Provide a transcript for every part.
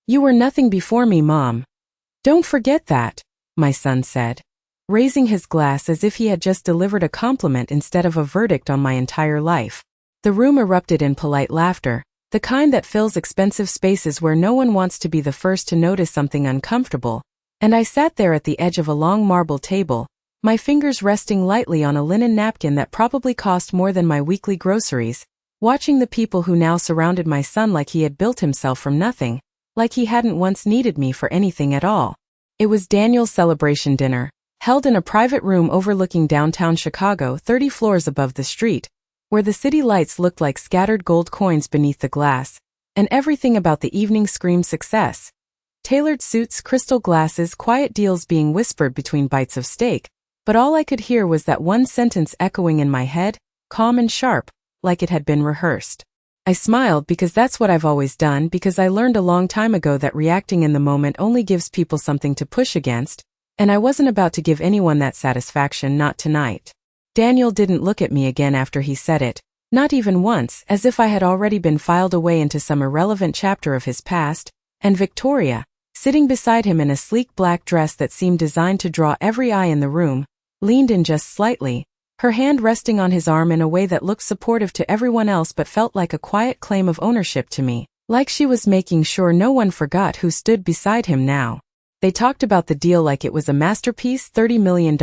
You were nothing before me, Mom. Don't forget that, my son said, raising his glass as if he had just delivered a compliment instead of a verdict on my entire life. The room erupted in polite laughter, the kind that fills expensive spaces where no one wants to be the first to notice something uncomfortable, and I sat there at the edge of a long marble table, my fingers resting lightly on a linen napkin that probably cost more than my weekly groceries, watching the people who now surrounded my son like he had built himself from nothing, like he hadn't once needed me for anything at all. It was Daniel's celebration dinner, held in a private room overlooking downtown Chicago 30 floors above the street, where the city lights looked like scattered gold coins beneath the glass, and everything about the evening screamed success. Tailored suits, crystal glasses, quiet deals being whispered between bites of steak, but all I could hear was that one sentence echoing in my head, calm and sharp, like it had been rehearsed. I smiled because that's what I've always done, because I learned a long time ago that reacting in the moment only gives people something to push against, and I wasn't about to give anyone that satisfaction, not tonight. Daniel didn't look at me again after he said it, not even once, as if I had already been filed away into some irrelevant chapter of his past, and Victoria, sitting beside him in a sleek black dress that seemed designed to draw every eye in the room, leaned in just slightly, her hand resting on his arm in a way that looked supportive to everyone else but felt like a quiet claim of ownership to me, like she was making sure no one forgot who stood beside him now. They talked about the deal like it was a masterpiece, $30 million,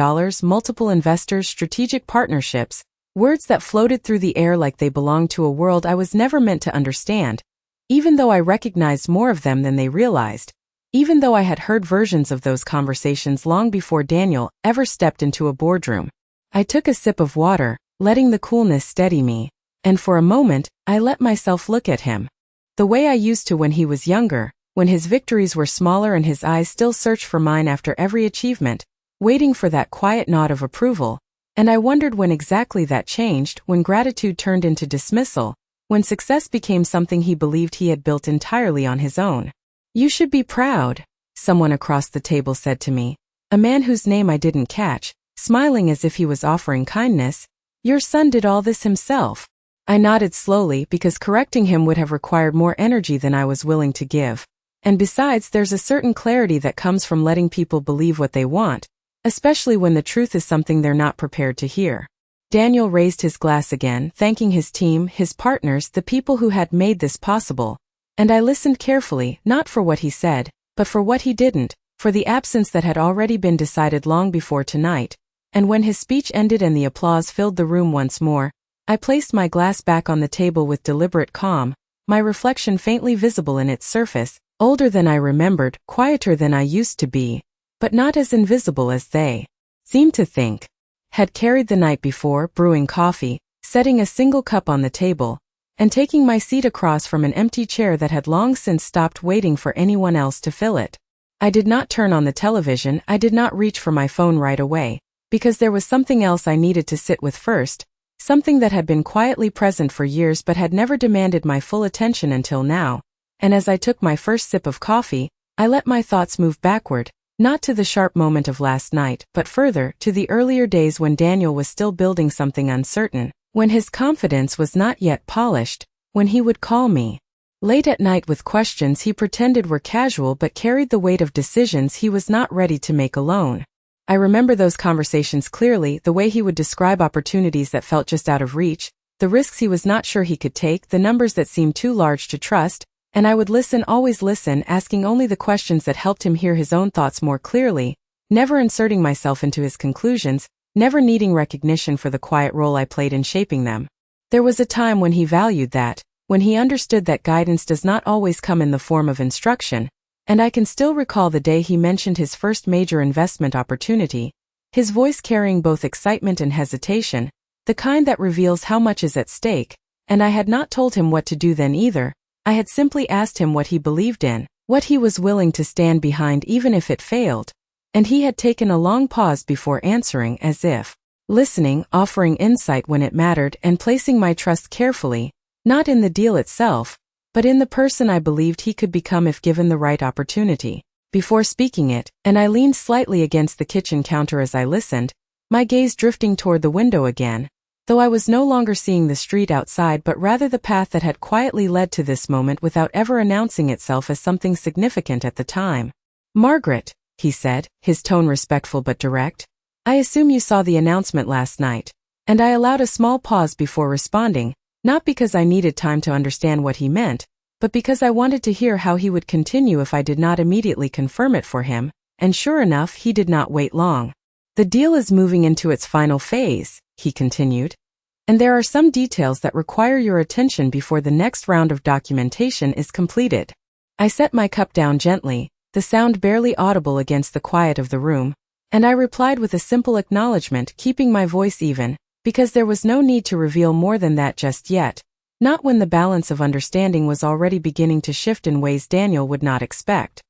multiple investors, strategic partnerships, words that floated through the air like they belonged to a world I was never meant to understand, even though I recognized more of them than they realized, even though I had heard versions of those conversations long before Daniel ever stepped into a boardroom. I took a sip of water, letting the coolness steady me, and for a moment, I let myself look at him. The way I used to when he was younger, when his victories were smaller and his eyes still searched for mine after every achievement, waiting for that quiet nod of approval, and I wondered when exactly that changed, when gratitude turned into dismissal, when success became something he believed he had built entirely on his own. You should be proud, someone across the table said to me, a man whose name I didn't catch, smiling as if he was offering kindness. Your son did all this himself. I nodded slowly because correcting him would have required more energy than I was willing to give. And besides, there's a certain clarity that comes from letting people believe what they want, especially when the truth is something they're not prepared to hear. Daniel raised his glass again, thanking his team, his partners, the people who had made this possible. And I listened carefully, not for what he said, but for what he didn't, for the absence that had already been decided long before tonight. And when his speech ended and the applause filled the room once more, I placed my glass back on the table with deliberate calm, my reflection faintly visible in its surface, older than I remembered, quieter than I used to be, but not as invisible as they seemed to think. Had carried the night before, brewing coffee, setting a single cup on the table, and taking my seat across from an empty chair that had long since stopped waiting for anyone else to fill it. I did not turn on the television, I did not reach for my phone right away, because there was something else I needed to sit with first, something that had been quietly present for years but had never demanded my full attention until now, and as I took my first sip of coffee, I let my thoughts move backward, not to the sharp moment of last night, but further, to the earlier days when Daniel was still building something uncertain, when his confidence was not yet polished, when he would call me late at night with questions he pretended were casual but carried the weight of decisions he was not ready to make alone. I remember those conversations clearly, the way he would describe opportunities that felt just out of reach, the risks he was not sure he could take, the numbers that seemed too large to trust, and I would listen, always listen, asking only the questions that helped him hear his own thoughts more clearly, never inserting myself into his conclusions, never needing recognition for the quiet role I played in shaping them. There was a time when he valued that, when he understood that guidance does not always come in the form of instruction, and I can still recall the day he mentioned his first major investment opportunity, his voice carrying both excitement and hesitation, the kind that reveals how much is at stake, and I had not told him what to do then either. I had simply asked him what he believed in, what he was willing to stand behind even if it failed, and he had taken a long pause before answering, as if listening, offering insight when it mattered, and placing my trust carefully, not in the deal itself, but in the person I believed he could become if given the right opportunity. Before speaking it, and I leaned slightly against the kitchen counter as I listened, my gaze drifting toward the window again, though I was no longer seeing the street outside but rather the path that had quietly led to this moment without ever announcing itself as something significant at the time. "Margaret," he said, his tone respectful but direct, "I assume you saw the announcement last night." And I allowed a small pause before responding, not because I needed time to understand what he meant, but because I wanted to hear how he would continue if I did not immediately confirm it for him, and sure enough, he did not wait long. "The deal is moving into its final phase," he continued, "and there are some details that require your attention before the next round of documentation is completed." I set my cup down gently, the sound barely audible against the quiet of the room, and I replied with a simple acknowledgement, keeping my voice even, because there was no need to reveal more than that just yet, not when the balance of understanding was already beginning to shift in ways Daniel would not expect.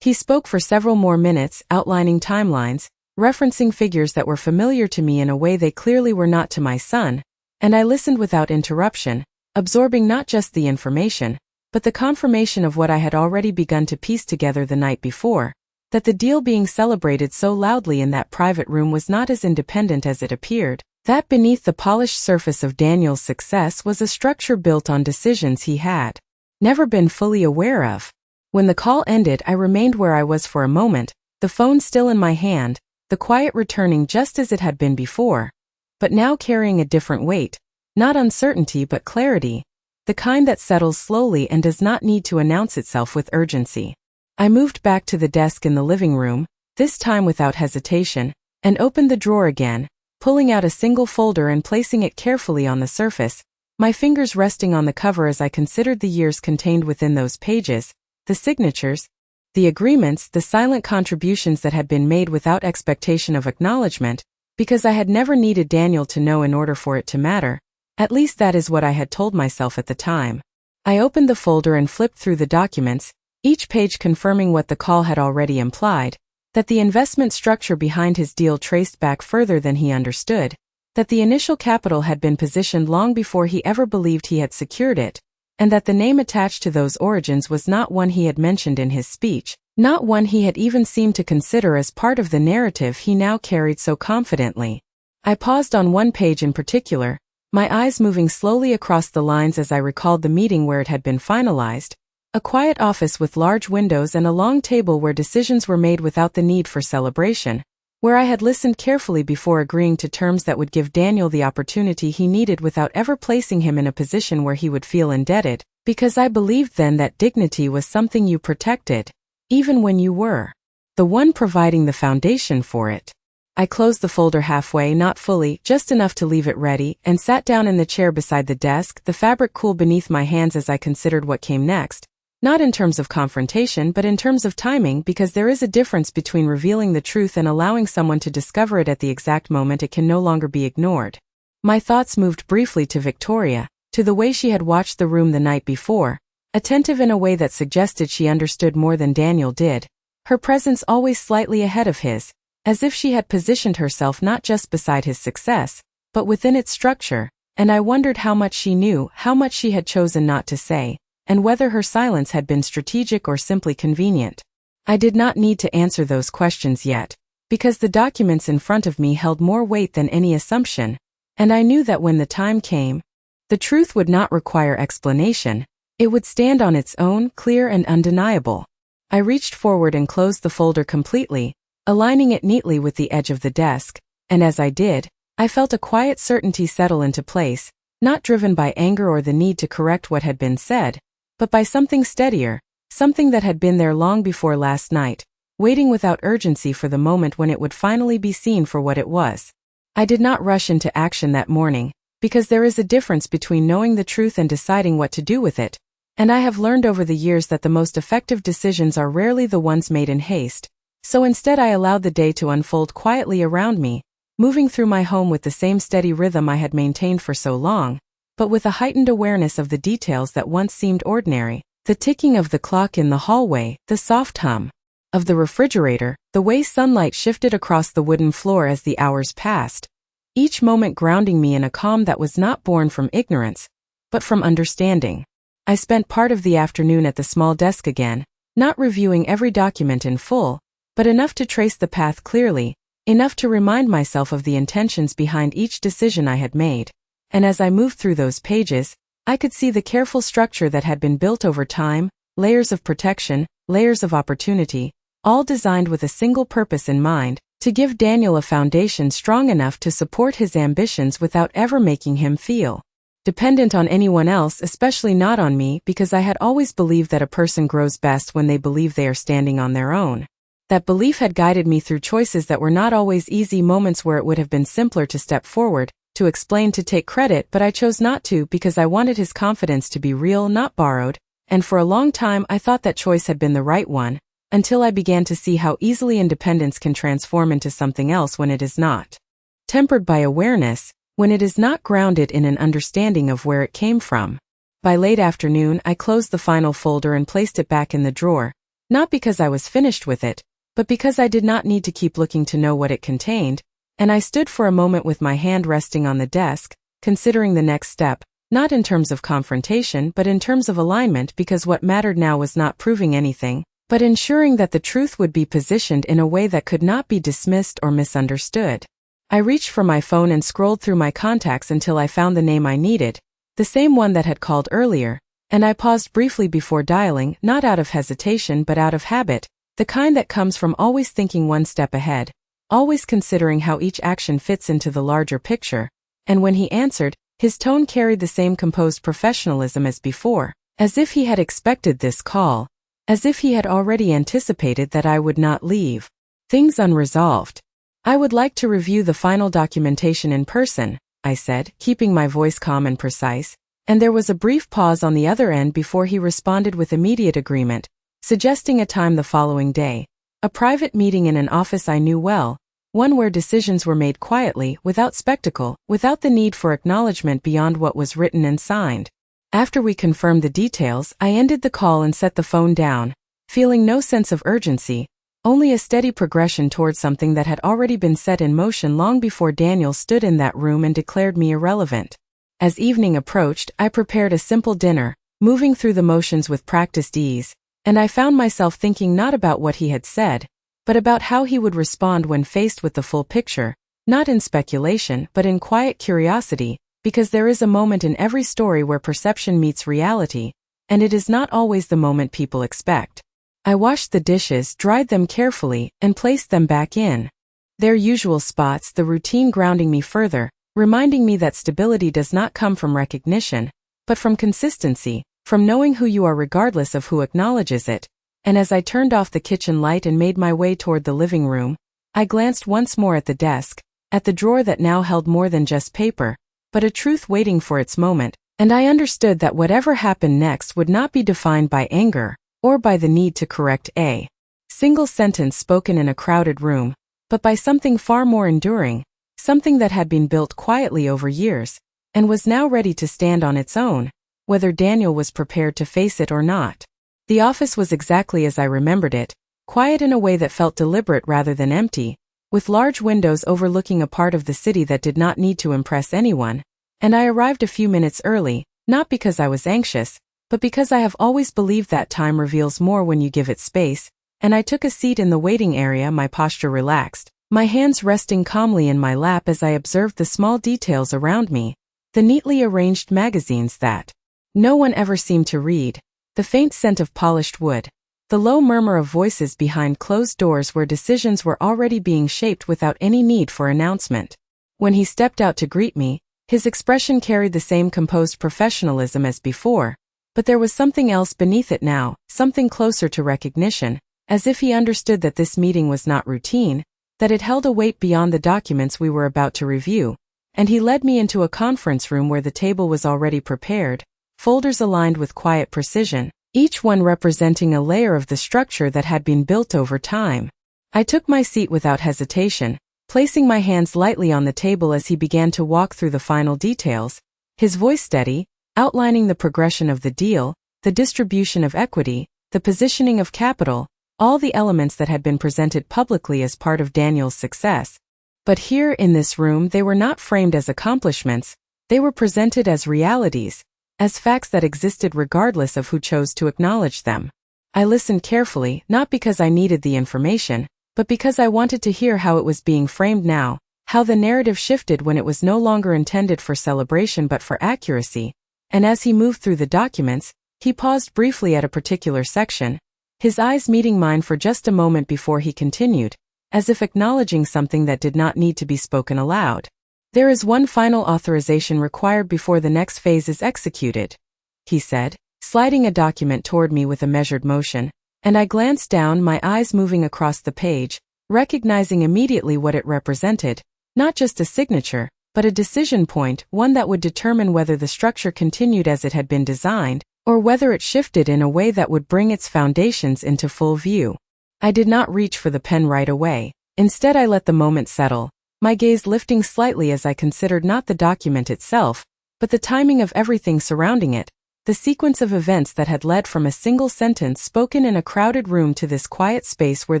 He spoke for several more minutes, outlining timelines, referencing figures that were familiar to me in a way they clearly were not to my son, and I listened without interruption, absorbing not just the information, but the confirmation of what I had already begun to piece together the night before, that the deal being celebrated so loudly in that private room was not as independent as it appeared, that beneath the polished surface of Daniel's success was a structure built on decisions he had never been fully aware of. When the call ended, I remained where I was for a moment, the phone still in my hand, the quiet returning just as it had been before, but now carrying a different weight, not uncertainty but clarity, the kind that settles slowly and does not need to announce itself with urgency. I moved back to the desk in the living room, this time without hesitation, and opened the drawer again, pulling out a single folder and placing it carefully on the surface, my fingers resting on the cover as I considered the years contained within those pages, the signatures, the agreements, the silent contributions that had been made without expectation of acknowledgement, because I had never needed Daniel to know in order for it to matter. At least that is what I had told myself at the time. I opened the folder and flipped through the documents, each page confirming what the call had already implied, that the investment structure behind his deal traced back further than he understood, that the initial capital had been positioned long before he ever believed he had secured it, and that the name attached to those origins was not one he had mentioned in his speech, not one he had even seemed to consider as part of the narrative he now carried so confidently. I paused on one page in particular, my eyes moving slowly across the lines as I recalled the meeting where it had been finalized, a quiet office with large windows and a long table where decisions were made without the need for celebration, where I had listened carefully before agreeing to terms that would give Daniel the opportunity he needed without ever placing him in a position where he would feel indebted, because I believed then that dignity was something you protected, even when you were the one providing the foundation for it. I closed the folder halfway, not fully, just enough to leave it ready, and sat down in the chair beside the desk, the fabric cool beneath my hands as I considered what came next. Not in terms of confrontation but in terms of timing, because there is a difference between revealing the truth and allowing someone to discover it at the exact moment it can no longer be ignored. My thoughts moved briefly to Victoria, to the way she had watched the room the night before, attentive in a way that suggested she understood more than Daniel did, her presence always slightly ahead of his, as if she had positioned herself not just beside his success, but within its structure, and I wondered how much she knew, how much she had chosen not to say, and whether her silence had been strategic or simply convenient. I did not need to answer those questions yet, because the documents in front of me held more weight than any assumption, and I knew that when the time came, the truth would not require explanation, it would stand on its own, clear and undeniable. I reached forward and closed the folder completely, aligning it neatly with the edge of the desk, and as I did, I felt a quiet certainty settle into place, not driven by anger or the need to correct what had been said, but by something steadier, something that had been there long before last night, waiting without urgency for the moment when it would finally be seen for what it was. I did not rush into action that morning, because there is a difference between knowing the truth and deciding what to do with it, and I have learned over the years that the most effective decisions are rarely the ones made in haste, so instead I allowed the day to unfold quietly around me, moving through my home with the same steady rhythm I had maintained for so long, but with a heightened awareness of the details that once seemed ordinary, the ticking of the clock in the hallway, the soft hum of the refrigerator, the way sunlight shifted across the wooden floor as the hours passed, each moment grounding me in a calm that was not born from ignorance, but from understanding. I spent part of the afternoon at the small desk again, not reviewing every document in full, but enough to trace the path clearly, enough to remind myself of the intentions behind each decision I had made. And as I moved through those pages, I could see the careful structure that had been built over time, layers of protection, layers of opportunity, all designed with a single purpose in mind, to give Daniel a foundation strong enough to support his ambitions without ever making him feel dependent on anyone else, especially not on me, because I had always believed that a person grows best when they believe they are standing on their own. That belief had guided me through choices that were not always easy, moments where it would have been simpler to step forward, to explain, to take credit, but I chose not to because I wanted his confidence to be real, not borrowed, and for a long time I thought that choice had been the right one, until I began to see how easily independence can transform into something else when it is not tempered by awareness, when it is not grounded in an understanding of where it came from. By late afternoon, I closed the final folder and placed it back in the drawer, not because I was finished with it, but because I did not need to keep looking to know what it contained, and I stood for a moment with my hand resting on the desk, considering the next step, not in terms of confrontation but in terms of alignment, because what mattered now was not proving anything, but ensuring that the truth would be positioned in a way that could not be dismissed or misunderstood. I reached for my phone and scrolled through my contacts until I found the name I needed, the same one that had called earlier, and I paused briefly before dialing, not out of hesitation but out of habit, the kind that comes from always thinking one step ahead, always considering how each action fits into the larger picture. And when he answered, his tone carried the same composed professionalism as before, as if he had expected this call, as if he had already anticipated that I would not leave things unresolved. "I would like to review the final documentation in person," I said, keeping my voice calm and precise, and there was a brief pause on the other end before he responded with immediate agreement, suggesting a time the following day, a private meeting in an office I knew well, one where decisions were made quietly, without spectacle, without the need for acknowledgement beyond what was written and signed. After we confirmed the details, I ended the call and set the phone down, feeling no sense of urgency, only a steady progression toward something that had already been set in motion long before Daniel stood in that room and declared me irrelevant. As evening approached, I prepared a simple dinner, moving through the motions with practiced ease, and I found myself thinking not about what he had said, but about how he would respond when faced with the full picture, not in speculation but in quiet curiosity, because there is a moment in every story where perception meets reality, and it is not always the moment people expect. I washed the dishes, dried them carefully, and placed them back in their usual spots, the routine grounding me further, reminding me that stability does not come from recognition, but from consistency, from knowing who you are regardless of who acknowledges it. And as I turned off the kitchen light and made my way toward the living room, I glanced once more at the desk, at the drawer that now held more than just paper, but a truth waiting for its moment, and I understood that whatever happened next would not be defined by anger, or by the need to correct a single sentence spoken in a crowded room, but by something far more enduring, something that had been built quietly over years, and was now ready to stand on its own, whether Daniel was prepared to face it or not. The office was exactly as I remembered it, quiet in a way that felt deliberate rather than empty, with large windows overlooking a part of the city that did not need to impress anyone, and I arrived a few minutes early, not because I was anxious, but because I have always believed that time reveals more when you give it space, and I took a seat in the waiting area, my posture relaxed, my hands resting calmly in my lap as I observed the small details around me, the neatly arranged magazines that no one ever seemed to read, the faint scent of polished wood, the low murmur of voices behind closed doors where decisions were already being shaped without any need for announcement. When he stepped out to greet me, his expression carried the same composed professionalism as before, but there was something else beneath it now, something closer to recognition, as if he understood that this meeting was not routine, that it held a weight beyond the documents we were about to review, and he led me into a conference room where the table was already prepared, folders aligned with quiet precision, each one representing a layer of the structure that had been built over time. I took my seat without hesitation, placing my hands lightly on the table as he began to walk through the final details, his voice steady, outlining the progression of the deal, the distribution of equity, the positioning of capital, all the elements that had been presented publicly as part of Daniel's success. But here in this room they were not framed as accomplishments, they were presented as realities, as facts that existed regardless of who chose to acknowledge them. I listened carefully, not because I needed the information, but because I wanted to hear how it was being framed now, how the narrative shifted when it was no longer intended for celebration but for accuracy. And as he moved through the documents, he paused briefly at a particular section, his eyes meeting mine for just a moment before he continued, as if acknowledging something that did not need to be spoken aloud. "There is one final authorization required before the next phase is executed," he said, sliding a document toward me with a measured motion, and I glanced down, my eyes moving across the page, recognizing immediately what it represented, not just a signature, but a decision point, one that would determine whether the structure continued as it had been designed, or whether it shifted in a way that would bring its foundations into full view. I did not reach for the pen right away. Instead, I let the moment settle, my gaze lifting slightly as I considered not the document itself, but the timing of everything surrounding it, the sequence of events that had led from a single sentence spoken in a crowded room to this quiet space where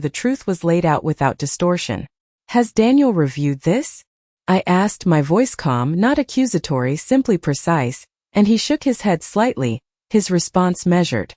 the truth was laid out without distortion. "Has Daniel reviewed this?" I asked, my voice calm, not accusatory, simply precise, and he shook his head slightly, his response measured.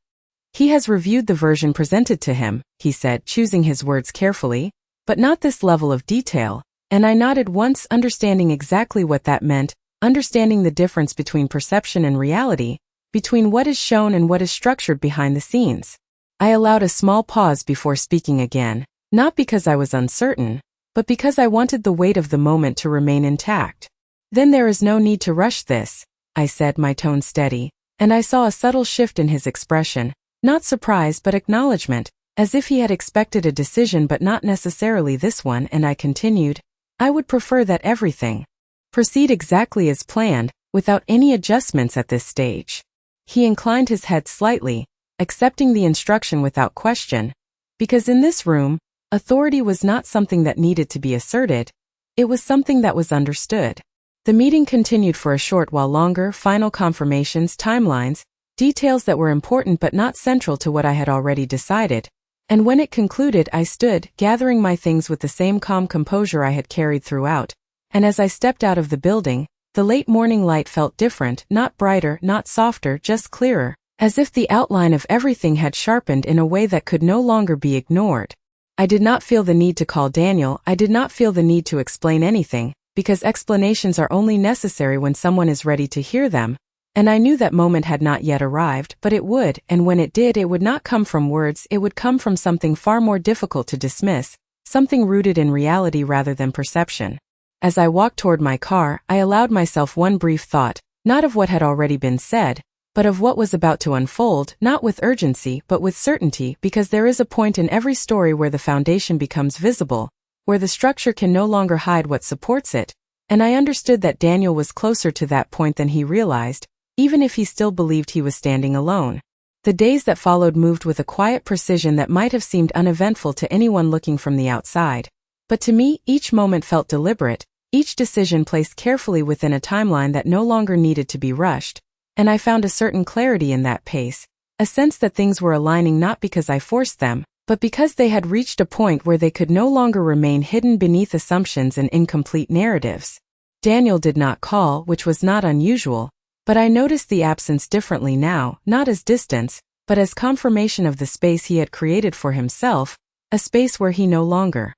"He has reviewed the version presented to him," he said, choosing his words carefully, "but not this level of detail," and I nodded once, understanding exactly what that meant, understanding the difference between perception and reality, between what is shown and what is structured behind the scenes. I allowed a small pause before speaking again, not because I was uncertain, but because I wanted the weight of the moment to remain intact. "Then there is no need to rush this," I said, my tone steady, and I saw a subtle shift in his expression, not surprise but acknowledgement, as if he had expected a decision but not necessarily this one, and I continued, "I would prefer that everything proceed exactly as planned, without any adjustments at this stage." He inclined his head slightly, accepting the instruction without question, because in this room, authority was not something that needed to be asserted, it was something that was understood. The meeting continued for a short while longer, final confirmations, timelines, details that were important but not central to what I had already decided, and when it concluded I stood, gathering my things with the same calm composure I had carried throughout, and as I stepped out of the building, the late morning light felt different, not brighter, not softer, just clearer, as if the outline of everything had sharpened in a way that could no longer be ignored. I did not feel the need to call Daniel, I did not feel the need to explain anything, because explanations are only necessary when someone is ready to hear them, and I knew that moment had not yet arrived, but it would, and when it did, it would not come from words, it would come from something far more difficult to dismiss, something rooted in reality rather than perception. As I walked toward my car, I allowed myself one brief thought, not of what had already been said, but of what was about to unfold, not with urgency but with certainty, because there is a point in every story where the foundation becomes visible, where the structure can no longer hide what supports it, and I understood that Daniel was closer to that point than he realized, even if he still believed he was standing alone. The days that followed moved with a quiet precision that might have seemed uneventful to anyone looking from the outside, but to me, each moment felt deliberate, each decision placed carefully within a timeline that no longer needed to be rushed. And I found a certain clarity in that pace, a sense that things were aligning not because I forced them, but because they had reached a point where they could no longer remain hidden beneath assumptions and incomplete narratives. Daniel did not call, which was not unusual, but I noticed the absence differently now, not as distance, but as confirmation of the space he had created for himself, a space where he no longer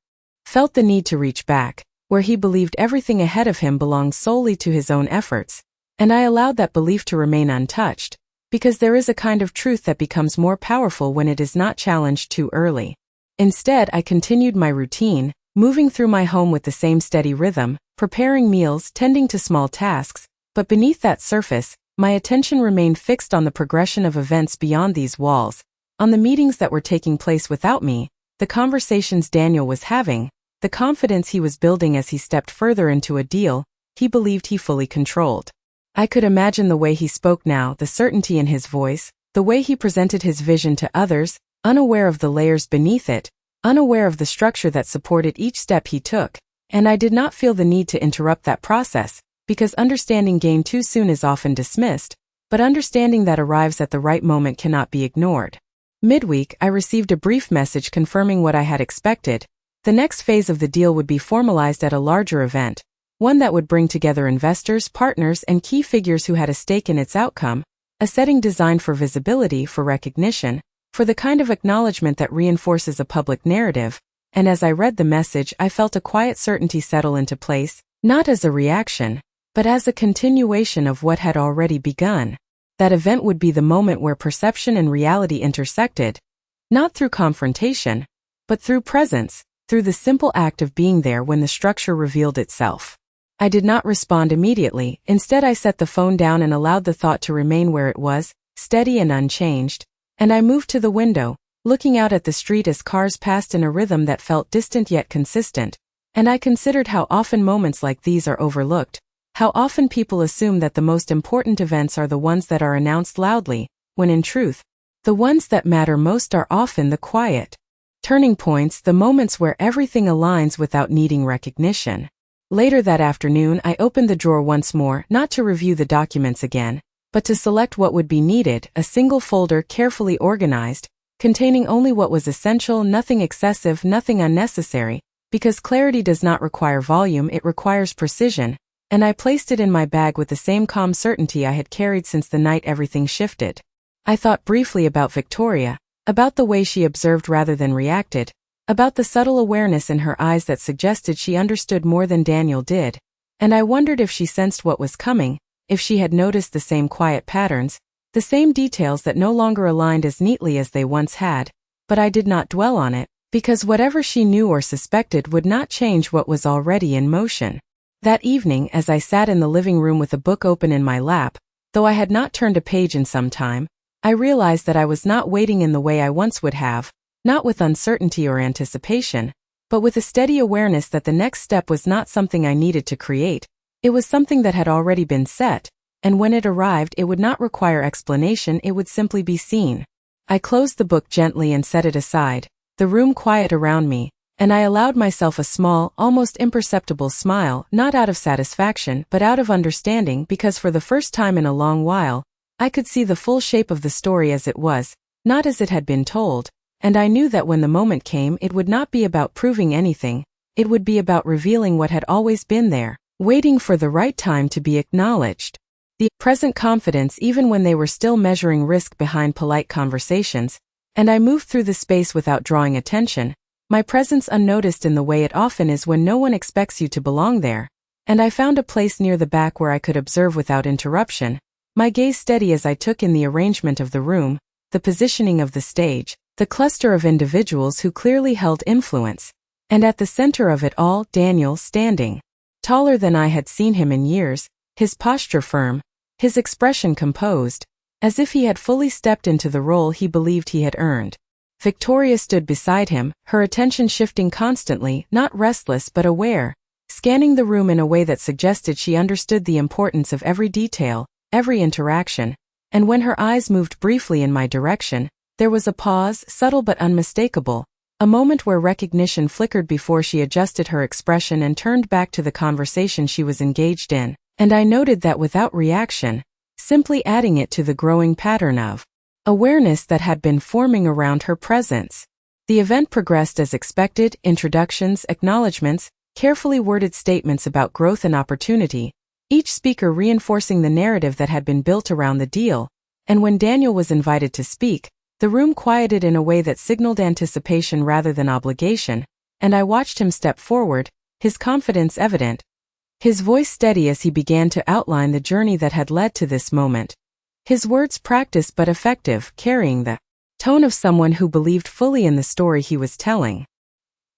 felt the need to reach back, where he believed everything ahead of him belonged solely to his own efforts. And I allowed that belief to remain untouched, because there is a kind of truth that becomes more powerful when it is not challenged too early. Instead, I continued my routine, moving through my home with the same steady rhythm, preparing meals, tending to small tasks, but beneath that surface, my attention remained fixed on the progression of events beyond these walls, on the meetings that were taking place without me, the conversations Daniel was having, the confidence he was building as he stepped further into a deal he believed he fully controlled. I could imagine the way he spoke now, the certainty in his voice, the way he presented his vision to others, unaware of the layers beneath it, unaware of the structure that supported each step he took, and I did not feel the need to interrupt that process, because understanding gained too soon is often dismissed, but understanding that arrives at the right moment cannot be ignored. Midweek, I received a brief message confirming what I had expected. The next phase of the deal would be formalized at a larger event, one that would bring together investors, partners, and key figures who had a stake in its outcome, a setting designed for visibility, for recognition, for the kind of acknowledgement that reinforces a public narrative, and as I read the message I felt a quiet certainty settle into place, not as a reaction, but as a continuation of what had already begun. That event would be the moment where perception and reality intersected, not through confrontation, but through presence, through the simple act of being there when the structure revealed itself. I did not respond immediately. Instead I set the phone down and allowed the thought to remain where it was, steady and unchanged, and I moved to the window, looking out at the street as cars passed in a rhythm that felt distant yet consistent, and I considered how often moments like these are overlooked, how often people assume that the most important events are the ones that are announced loudly, when in truth, the ones that matter most are often the quiet turning points, the moments where everything aligns without needing recognition. Later that afternoon I opened the drawer once more, not to review the documents again, but to select what would be needed, a single folder carefully organized, containing only what was essential, nothing excessive, nothing unnecessary, because clarity does not require volume, it requires precision, and I placed it in my bag with the same calm certainty I had carried since the night everything shifted. I thought briefly about Victoria, about the way she observed rather than reacted, about the subtle awareness in her eyes that suggested she understood more than Daniel did, and I wondered if she sensed what was coming, if she had noticed the same quiet patterns, the same details that no longer aligned as neatly as they once had, but I did not dwell on it, because whatever she knew or suspected would not change what was already in motion. That evening, as I sat in the living room with a book open in my lap, though I had not turned a page in some time, I realized that I was not waiting in the way I once would have, not with uncertainty or anticipation, but with a steady awareness that the next step was not something I needed to create, it was something that had already been set, and when it arrived it would not require explanation, it would simply be seen. I closed the book gently and set it aside, the room quiet around me, and I allowed myself a small, almost imperceptible smile, not out of satisfaction but out of understanding, because for the first time in a long while, I could see the full shape of the story as it was, not as it had been told, and I knew that when the moment came it would not be about proving anything, it would be about revealing what had always been there, waiting for the right time to be acknowledged. The present confidence even when they were still measuring risk behind polite conversations, and I moved through the space without drawing attention, my presence unnoticed in the way it often is when no one expects you to belong there, and I found a place near the back where I could observe without interruption, my gaze steady as I took in the arrangement of the room, the positioning of the stage, the cluster of individuals who clearly held influence, and at the center of it all, Daniel standing, taller than I had seen him in years, his posture firm, his expression composed, as if he had fully stepped into the role he believed he had earned. Victoria stood beside him, her attention shifting constantly, not restless but aware, scanning the room in a way that suggested she understood the importance of every detail, every interaction, and when her eyes moved briefly in my direction, there was a pause, subtle but unmistakable, a moment where recognition flickered before she adjusted her expression and turned back to the conversation she was engaged in, and I noted that without reaction, simply adding it to the growing pattern of awareness that had been forming around her presence. The event progressed as expected, introductions, acknowledgments, carefully worded statements about growth and opportunity, each speaker reinforcing the narrative that had been built around the deal, and when Daniel was invited to speak, the room quieted in a way that signaled anticipation rather than obligation, and I watched him step forward, his confidence evident, his voice steady as he began to outline the journey that had led to this moment. His words practiced but effective, carrying the tone of someone who believed fully in the story he was telling.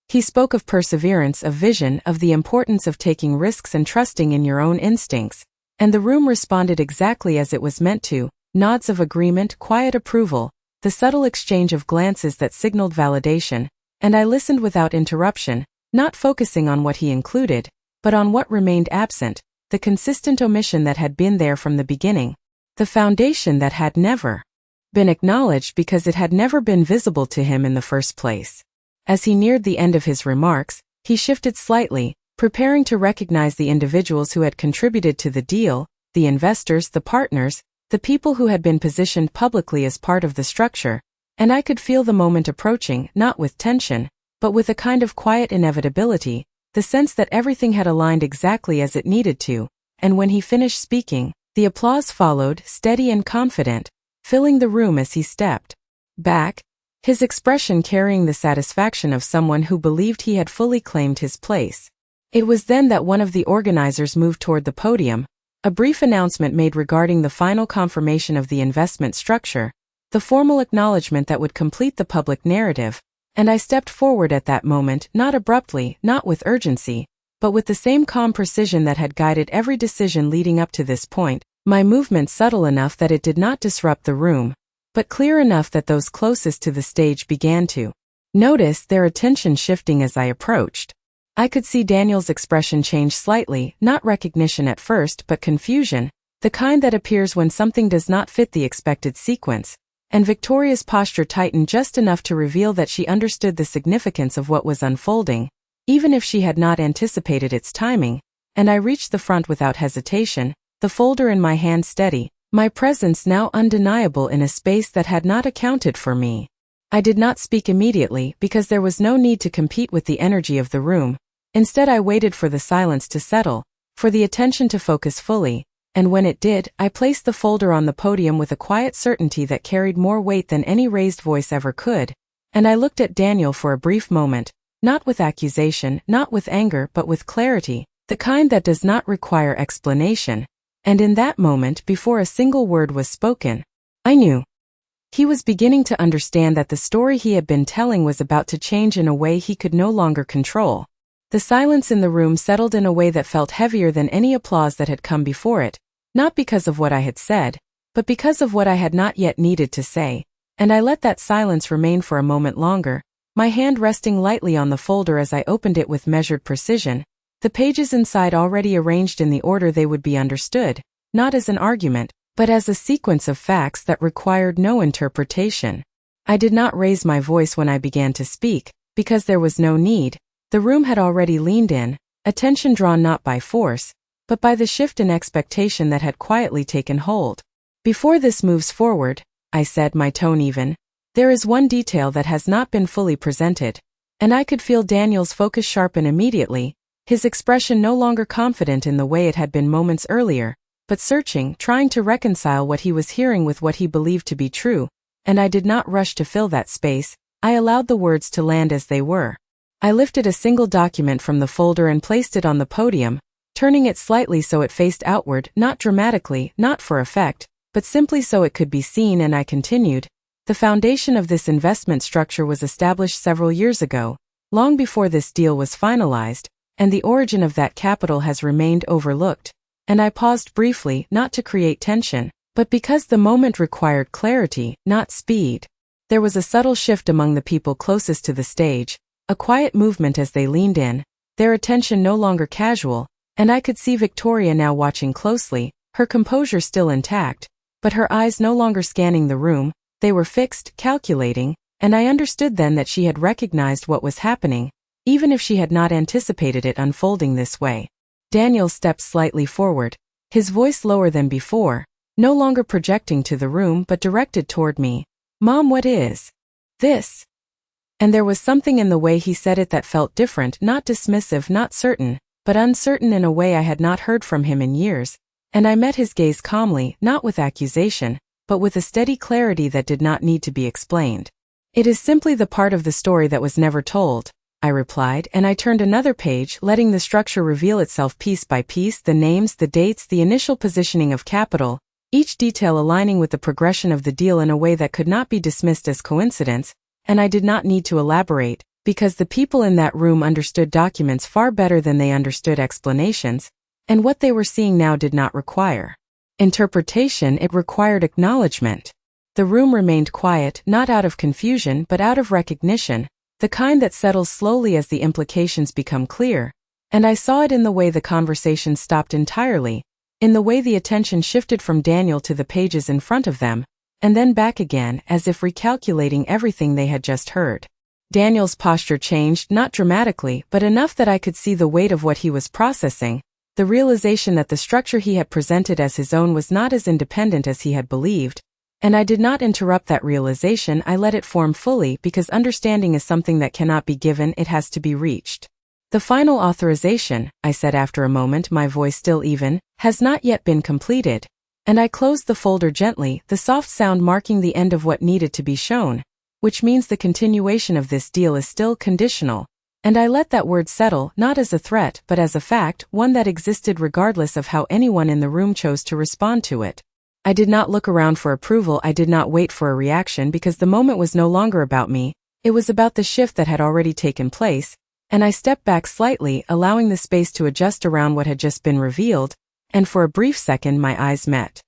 He spoke of perseverance, of vision, of the importance of taking risks and trusting in your own instincts, and the room responded exactly as it was meant to, nods of agreement, quiet approval, the subtle exchange of glances that signaled validation, and I listened without interruption, not focusing on what he included, but on what remained absent, the consistent omission that had been there from the beginning, the foundation that had never been acknowledged because it had never been visible to him in the first place. As he neared the end of his remarks, he shifted slightly, preparing to recognize the individuals who had contributed to the deal, the investors, the partners, the people who had been positioned publicly as part of the structure, and I could feel the moment approaching, not with tension, but with a kind of quiet inevitability, the sense that everything had aligned exactly as it needed to, and when he finished speaking, the applause followed, steady and confident, filling the room as he stepped back, his expression carrying the satisfaction of someone who believed he had fully claimed his place. It was then that one of the organizers moved toward the podium, a brief announcement made regarding the final confirmation of the investment structure, the formal acknowledgement that would complete the public narrative, and I stepped forward at that moment, not abruptly, not with urgency, but with the same calm precision that had guided every decision leading up to this point, my movement subtle enough that it did not disrupt the room, but clear enough that those closest to the stage began to notice their attention shifting as I approached. I could see Daniel's expression change slightly, not recognition at first but confusion, the kind that appears when something does not fit the expected sequence, and Victoria's posture tightened just enough to reveal that she understood the significance of what was unfolding, even if she had not anticipated its timing, and I reached the front without hesitation, the folder in my hand steady, my presence now undeniable in a space that had not accounted for me. I did not speak immediately because there was no need to compete with the energy of the room. Instead, I waited for the silence to settle, for the attention to focus fully, and when it did, I placed the folder on the podium with a quiet certainty that carried more weight than any raised voice ever could, and I looked at Daniel for a brief moment, not with accusation, not with anger, but with clarity, the kind that does not require explanation, and in that moment, before a single word was spoken, I knew. He was beginning to understand that the story he had been telling was about to change in a way he could no longer control. The silence in the room settled in a way that felt heavier than any applause that had come before it, not because of what I had said, but because of what I had not yet needed to say, and I let that silence remain for a moment longer, my hand resting lightly on the folder as I opened it with measured precision, the pages inside already arranged in the order they would be understood, not as an argument, but as a sequence of facts that required no interpretation. I did not raise my voice when I began to speak, because there was no need. The room had already leaned in, attention drawn not by force, but by the shift in expectation that had quietly taken hold. Before this moves forward, I said, my tone even, there is one detail that has not been fully presented, and I could feel Daniel's focus sharpen immediately, his expression no longer confident in the way it had been moments earlier, but searching, trying to reconcile what he was hearing with what he believed to be true, and I did not rush to fill that space. I allowed the words to land as they were. I lifted a single document from the folder and placed it on the podium, turning it slightly so it faced outward, not dramatically, not for effect, but simply so it could be seen, and I continued. The foundation of this investment structure was established several years ago, long before this deal was finalized, and the origin of that capital has remained overlooked. And I paused briefly, not to create tension, but because the moment required clarity, not speed. There was a subtle shift among the people closest to the stage, a quiet movement as they leaned in, their attention no longer casual, and I could see Victoria now watching closely, her composure still intact, but her eyes no longer scanning the room, they were fixed, calculating, and I understood then that she had recognized what was happening, even if she had not anticipated it unfolding this way. Daniel stepped slightly forward, his voice lower than before, no longer projecting to the room but directed toward me. Mom, what is this? And there was something in the way he said it that felt different, not dismissive, not certain, but uncertain in a way I had not heard from him in years, and I met his gaze calmly, not with accusation, but with a steady clarity that did not need to be explained. It is simply the part of the story that was never told, I replied, and I turned another page, letting the structure reveal itself piece by piece, the names, the dates, the initial positioning of capital, each detail aligning with the progression of the deal in a way that could not be dismissed as coincidence, and I did not need to elaborate, because the people in that room understood documents far better than they understood explanations, and what they were seeing now did not require interpretation, it required acknowledgement. The room remained quiet, not out of confusion but out of recognition, the kind that settles slowly as the implications become clear, and I saw it in the way the conversation stopped entirely, in the way the attention shifted from Daniel to the pages in front of them, and then back again, as if recalculating everything they had just heard. Daniel's posture changed, not dramatically, but enough that I could see the weight of what he was processing, the realization that the structure he had presented as his own was not as independent as he had believed, and I did not interrupt that realization. I let it form fully, because understanding is something that cannot be given, it has to be reached. The final authorization, I said after a moment, my voice still even, has not yet been completed. And I closed the folder gently, the soft sound marking the end of what needed to be shown. which means the continuation of this deal is still conditional. And I let that word settle, not as a threat but as a fact, one that existed regardless of how anyone in the room chose to respond to it. I did not look around for approval, I did not wait for a reaction because the moment was no longer about me, it was about the shift that had already taken place, and I stepped back slightly, allowing the space to adjust around what had just been revealed, and for a brief second my eyes met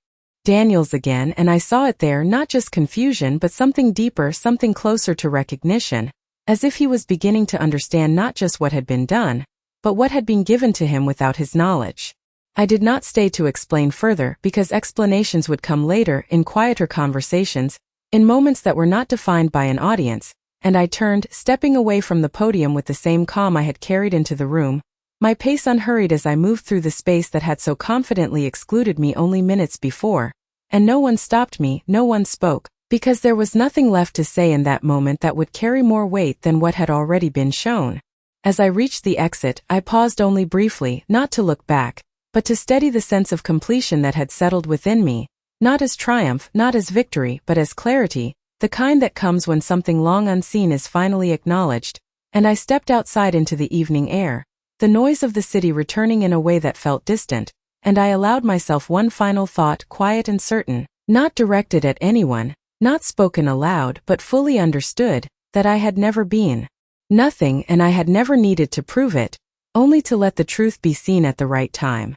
Daniel's again, and I saw it there, not just confusion but something deeper, something closer to recognition. As if he was beginning to understand not just what had been done, but what had been given to him without his knowledge. I did not stay to explain further because explanations would come later, in quieter conversations, in moments that were not defined by an audience, and I turned, stepping away from the podium with the same calm I had carried into the room, my pace unhurried as I moved through the space that had so confidently excluded me only minutes before, and no one stopped me, no one spoke. Because there was nothing left to say in that moment that would carry more weight than what had already been shown. As I reached the exit, I paused only briefly, not to look back, but to steady the sense of completion that had settled within me, not as triumph, not as victory, but as clarity, the kind that comes when something long unseen is finally acknowledged, and I stepped outside into the evening air, the noise of the city returning in a way that felt distant, and I allowed myself one final thought, quiet and certain, not directed at anyone, not spoken aloud but fully understood, that I had never been nothing and I had never needed to prove it, only to let the truth be seen at the right time.